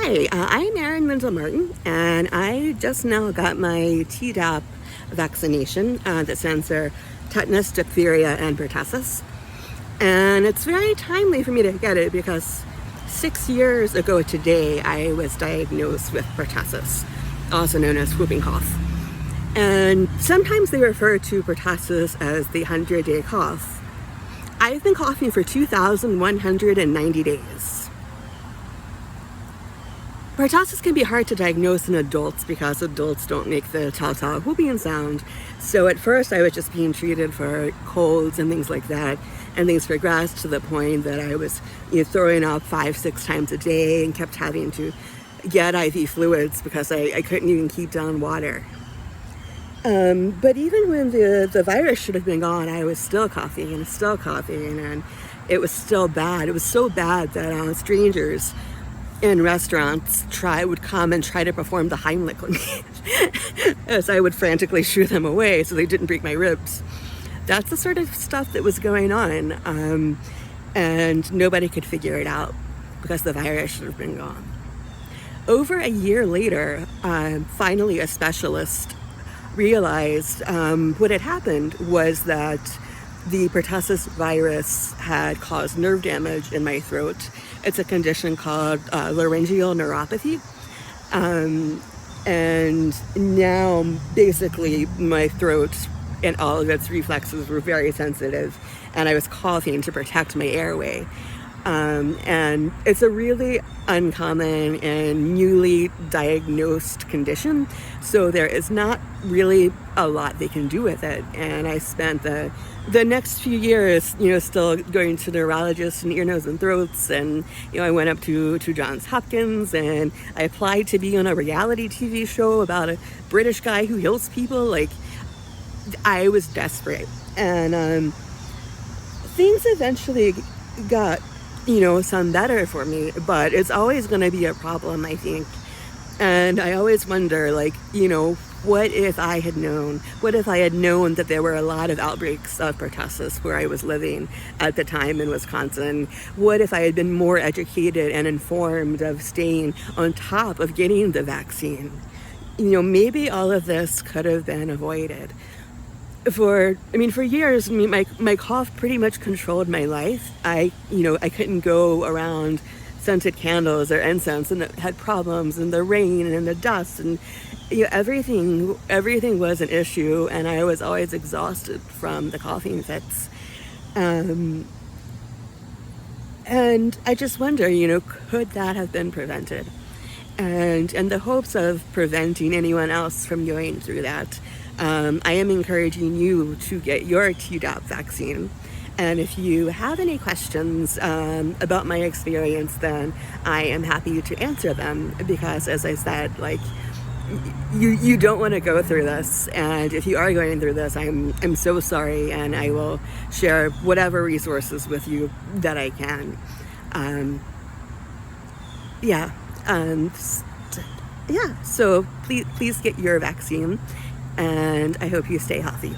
Hi, I'm Erin Menzel-Martin, and I just now got my TDAP vaccination that stands for tetanus, diphtheria, and pertussis. And it's very timely for me to get it because 6 years ago today, I was diagnosed with pertussis, also known as whooping cough. And sometimes they refer to pertussis as the 100-day cough. I've been coughing for 2,190 days. Pertussis can be hard to diagnose in adults because adults don't make the telltale whooping sound. So at first I was just being treated for colds and things like that, and things progressed to the point that I was throwing up 5-6 times a day and kept having to get IV fluids because I couldn't even keep down water. But even when the virus should have been gone, I was still coughing, and it was still bad. It was so bad that strangers in restaurants would come and try to perform the Heimlich on me as I would frantically shoo them away so they didn't break my ribs. That's the sort of stuff that was going on, and nobody could figure it out because the virus should have been gone. Over a year later, finally a specialist realized what had happened was that the pertussis virus had caused nerve damage in my throat. It's a condition called laryngeal neuropathy. And now basically my throat and all of its reflexes were very sensitive, and I was coughing to protect my airway. And it's a really uncommon and newly diagnosed condition, so there is not really a lot they can do with it. And I spent the next few years, still going to neurologists and ear, nose, and throats, and I went up to Johns Hopkins, and I applied to be on a reality TV show about a British guy who heals people. Like, I was desperate, and things eventually got some better for me, but it's always going to be a problem, I think. And I always wonder, what if I had known? What if I had known that there were a lot of outbreaks of pertussis where I was living at the time in Wisconsin? What if I had been more educated and informed of staying on top of getting the vaccine? Maybe all of this could have been avoided. For years, my cough pretty much controlled my life. I couldn't go around scented candles or incense and had problems in the rain and in the dust, and everything was an issue, and I was always exhausted from the coughing fits. And I just wonder, could that have been prevented? And in the hopes of preventing anyone else from going through that, I am encouraging you to get your TDAP vaccine. And if you have any questions about my experience, then I am happy to answer them, because as I said, you don't want to go through this. And if you are going through this, I'm so sorry, and I will share whatever resources with you that I can. So please get your vaccine, and I hope you stay healthy.